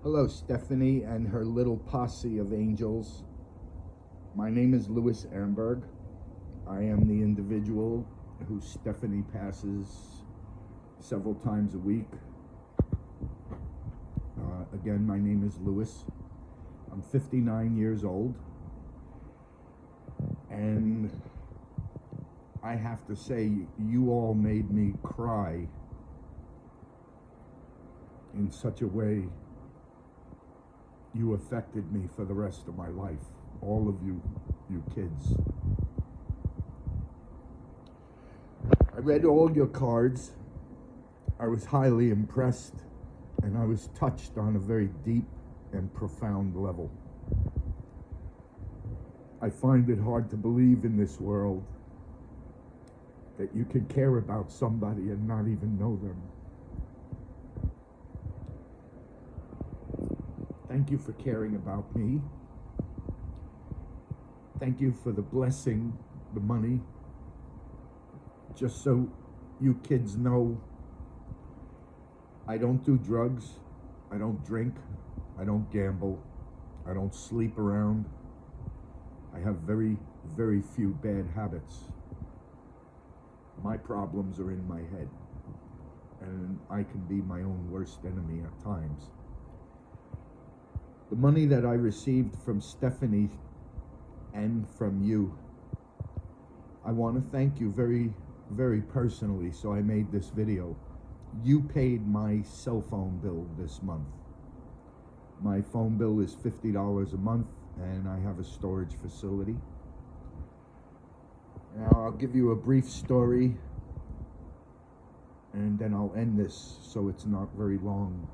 Hello, Stephanie and her little posse of angels. My name is Louis Amberg. I am the individual who Stephanie passes several times a week. Again, my name is Louis. I'm 59 years old. And I have to say, you all made me cry in such a way. You affected me for the rest of my life. All of you kids. I read all your cards. I was highly impressed, and I was touched on a very deep and profound level. I find it hard to believe in this world that you can care about somebody and not even know them. Thank you for caring about me. Thank you for the blessing, the money. Just so you kids know, I don't do drugs, I don't drink, I don't gamble, I don't sleep around. I have very, very few bad habits. My problems are in my head, and I can be my own worst enemy at times. The money that I received from Stephanie and from you, I want to thank you very, very personally, so I made this video. You paid my cell phone bill this month. My phone bill is $50 a month, and I have a storage facility. Now, I'll give you a brief story, and then I'll end this so it's not very long.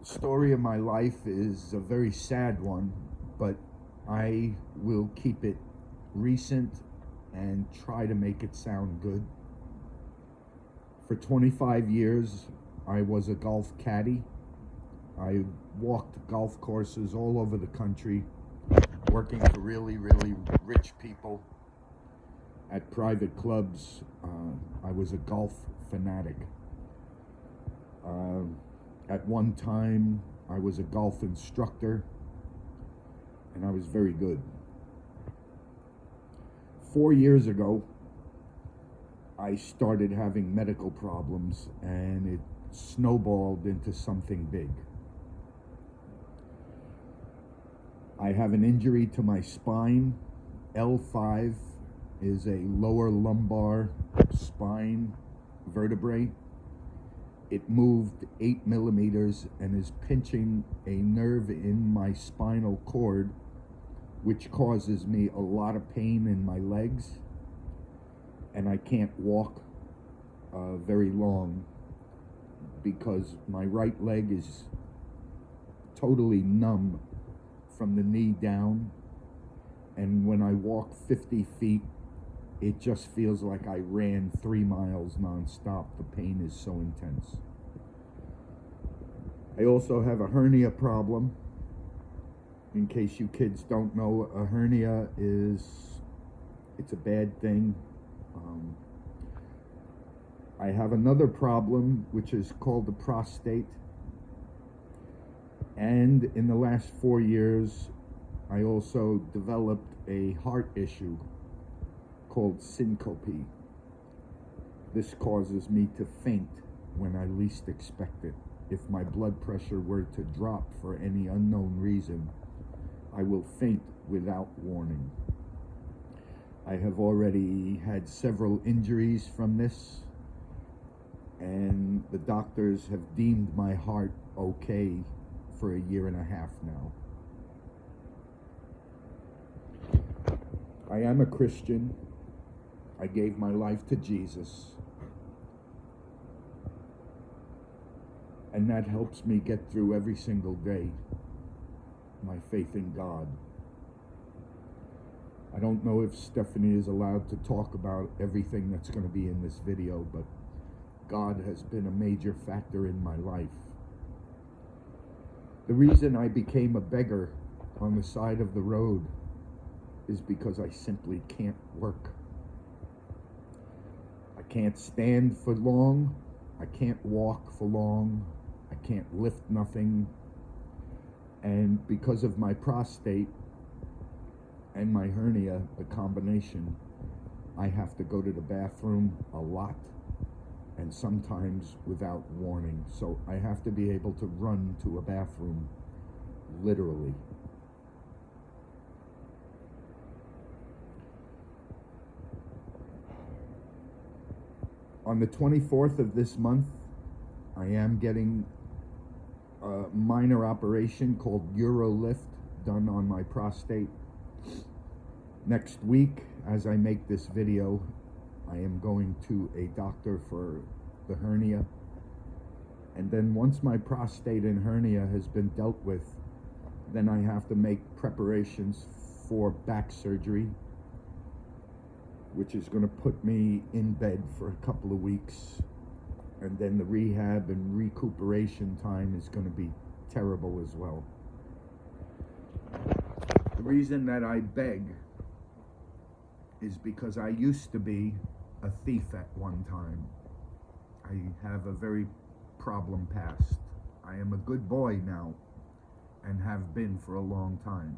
The story of my life is a very sad one, but I will keep it recent and try to make it sound good. For 25 years, I was a golf caddy. I walked golf courses all over the country, working for really, really rich people at private clubs. I was a golf fanatic. At one time, I was a golf instructor, and I was very good. 4 years ago, I started having medical problems, and it snowballed into something big. I have an injury to my spine. L5 is a lower lumbar spine vertebrae. It moved 8 millimeters and is pinching a nerve in my spinal cord, which causes me a lot of pain in my legs, and I can't walk very long because my right leg is totally numb from the knee down, and when I walk 50 feet, it just feels like I ran 3 miles nonstop. The pain is so intense. I also have a hernia problem. In case you kids don't know, a hernia it's a bad thing. I have another problem, which is called the prostate. And in the last 4 years, I also developed a heart issue called syncope. This causes me to faint when I least expect it. If my blood pressure were to drop for any unknown reason, I will faint without warning. I have already had several injuries from this, and the doctors have deemed my heart okay for 1.5 years now. I am a Christian. I gave my life to Jesus, and that helps me get through every single day. My faith in God. I don't know if Stephanie is allowed to talk about everything that's going to be in this video, but God has been a major factor in my life. The reason I became a beggar on the side of the road is because I simply can't work. I can't stand for long. I can't walk for long. I can't lift nothing. And because of my prostate and my hernia, the combination, I have to go to the bathroom a lot, and sometimes without warning. So I have to be able to run to a bathroom, literally. On the 24th of this month, I am getting a minor operation called Urolift done on my prostate. Next week, as I make this video, I am going to a doctor for the hernia. And then once my prostate and hernia has been dealt with, then I have to make preparations for back surgery, which is going to put me in bed for a couple of weeks. And then the rehab and recuperation time is going to be terrible as well. The reason that I beg is because I used to be a thief at one time. I have a very problem past. I am a good boy now and have been for a long time.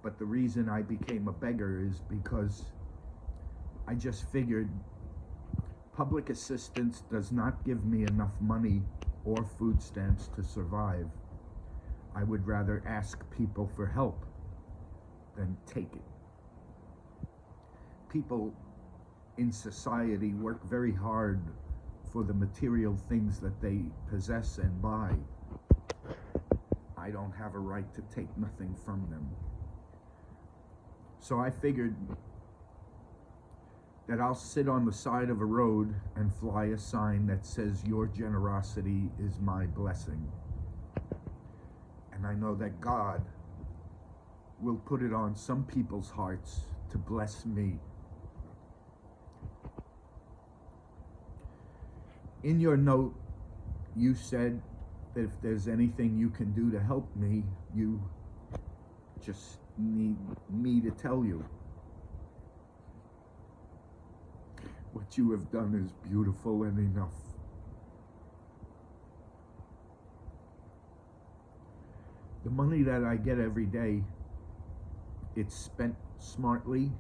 But the reason I became a beggar is because I just figured public assistance does not give me enough money or food stamps to survive. I would rather ask people for help than take it. People in society work very hard for the material things that they possess and buy. I don't have a right to take nothing from them. So I figured that I'll sit on the side of a road and fly a sign that says, "Your generosity is my blessing." And I know that God will put it on some people's hearts to bless me. In your note, you said that if there's anything you can do to help me, you just need me to tell you. What you have done is beautiful and enough. The money that I get every day, it's spent smartly,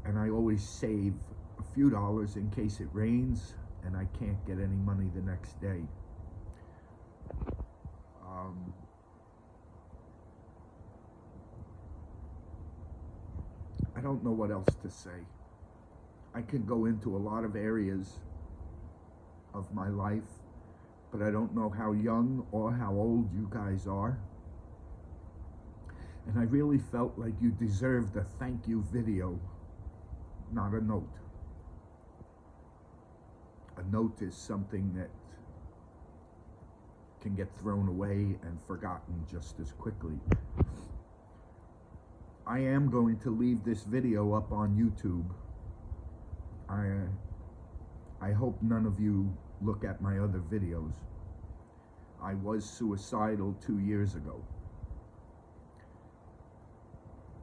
and I always save a few dollars in case it rains and I can't get any money the next day. I don't know what else to say. I can go into a lot of areas of my life, but I don't know how young or how old you guys are. And I really felt like you deserved a thank you video, not a note. A note is something that can get thrown away and forgotten just as quickly. I am going to leave this video up on YouTube. I hope none of you look at my other videos. I was suicidal 2 years ago.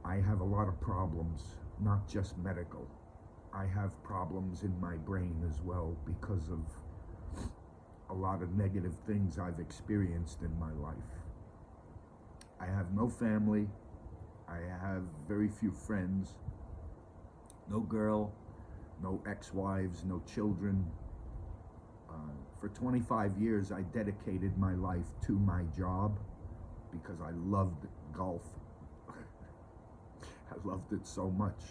I have a lot of problems, not just medical. I have problems in my brain as well because of a lot of negative things I've experienced in my life. I have no family. I have very few friends. No girl, no ex-wives, no children. For 25 years, I dedicated my life to my job because I loved golf. I loved it so much.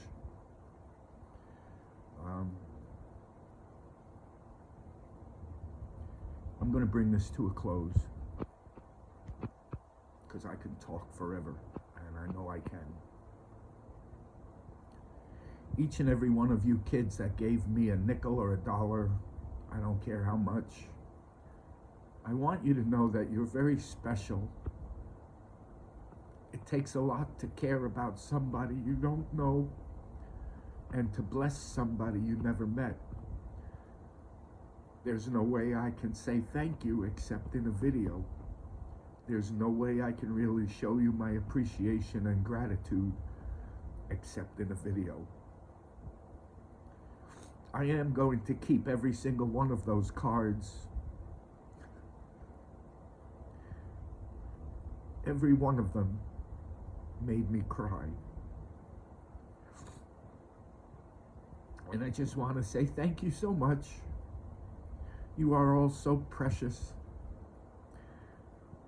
I'm going to bring this to a close because I can talk forever, and I know I can. Each and every one of you kids that gave me a nickel or a dollar, I don't care how much, I want you to know that you're very special. It takes a lot to care about somebody you don't know and to bless somebody you never met. There's no way I can say thank you except in a video. There's no way I can really show you my appreciation and gratitude except in a video. I am going to keep every single one of those cards. Every one of them made me cry. And I just want to say thank you so much. You are all so precious.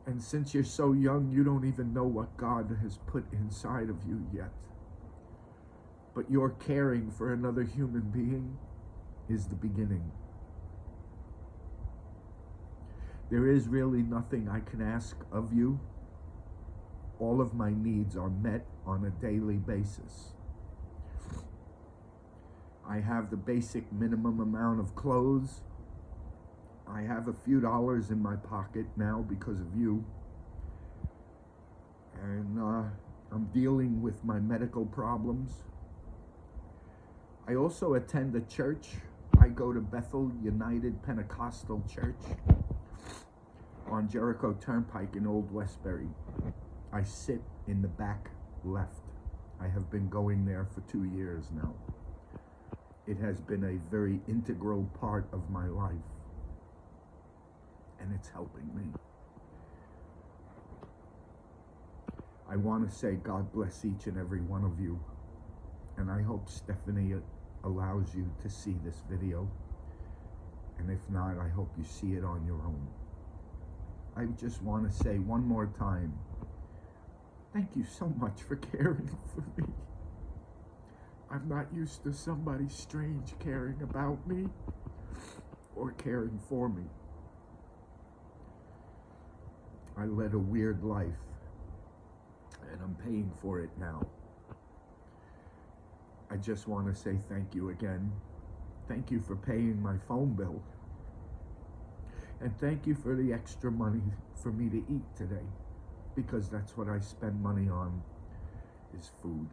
And since you're so young, you don't even know what God has put inside of you yet. But your caring for another human being is the beginning. There is really nothing I can ask of you. All of my needs are met on a daily basis. I have the basic minimum amount of clothes. I have a few dollars in my pocket now because of you. And I'm dealing with my medical problems. I also attend a church. I go to Bethel United Pentecostal Church on Jericho Turnpike in Old Westbury. I sit in the back left. I have been going there for 2 years now. It has been a very integral part of my life, and it's helping me. I want to say God bless each and every one of you, and I hope Stephanie allows you to see this video, and if not, I hope you see it on your own. I just want to say one more time, thank you so much for caring for me. I'm not used to somebody strange caring about me or caring for me. I led a weird life, and I'm paying for it now. I just want to say thank you again. Thank you for paying my phone bill. And thank you for the extra money for me to eat today, because that's what I spend money on, is food.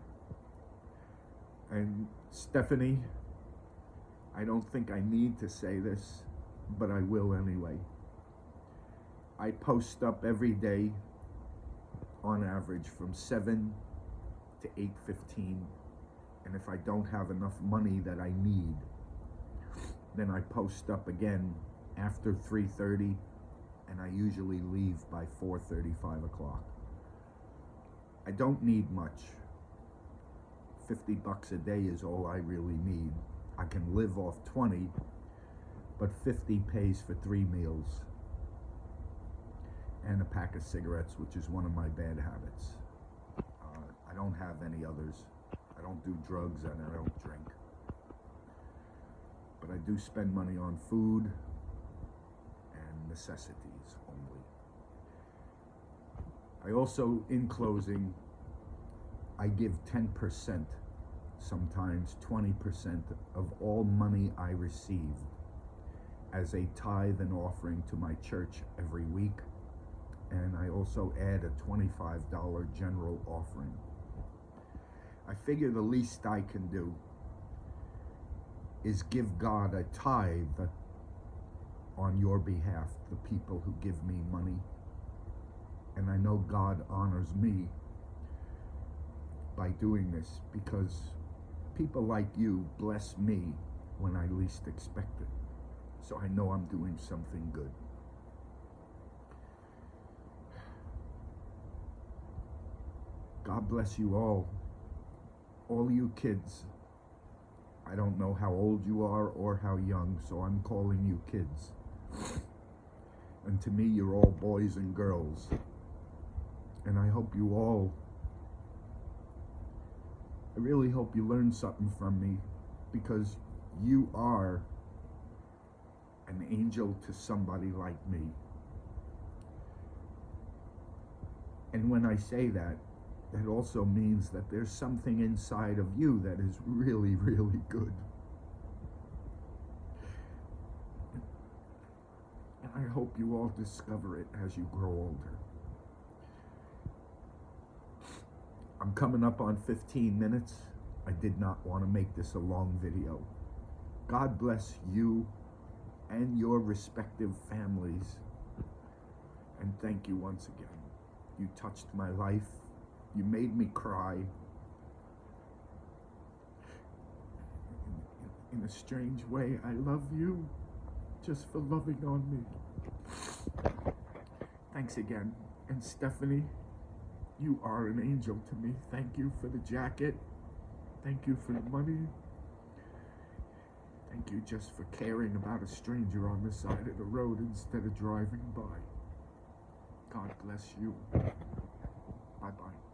And Stephanie, I don't think I need to say this, but I will anyway. I post up every day on average from 7 to 8:15. And if I don't have enough money that I need, then I post up again after 3:30, and I usually leave by 4:30, 5 o'clock. I don't need much. $50 a day is all I really need. I can live off 20, but 50 pays for 3 meals and a pack of cigarettes, which is one of my bad habits. I don't have any others. I don't do drugs and I don't drink. But I do spend money on food and necessities only. I also, in closing, I give 10%, sometimes 20% of all money I receive as a tithe and offering to my church every week. And I also add a $25 general offering. I figure the least I can do is give God a tithe on your behalf, the people who give me money. And I know God honors me by doing this, because people like you bless me when I least expect it. So I know I'm doing something good. God bless you all you kids. I don't know how old you are or how young, so I'm calling you kids. And to me, you're all boys and girls. And I hope you all, I really hope you learn something from me, because you are an angel to somebody like me. And when I say that, that also means that there's something inside of you that is really, really good. And I hope you all discover it as you grow older. I'm coming up on 15 minutes. I did not want to make this a long video. God bless you and your respective families. And thank you once again. You touched my life. You made me cry. In a strange way, I love you just for loving on me. Thanks again. And Stephanie, you are an angel to me. Thank you for the jacket. Thank you for the money. Thank you just for caring about a stranger on the side of the road instead of driving by. God bless you. Bye-bye.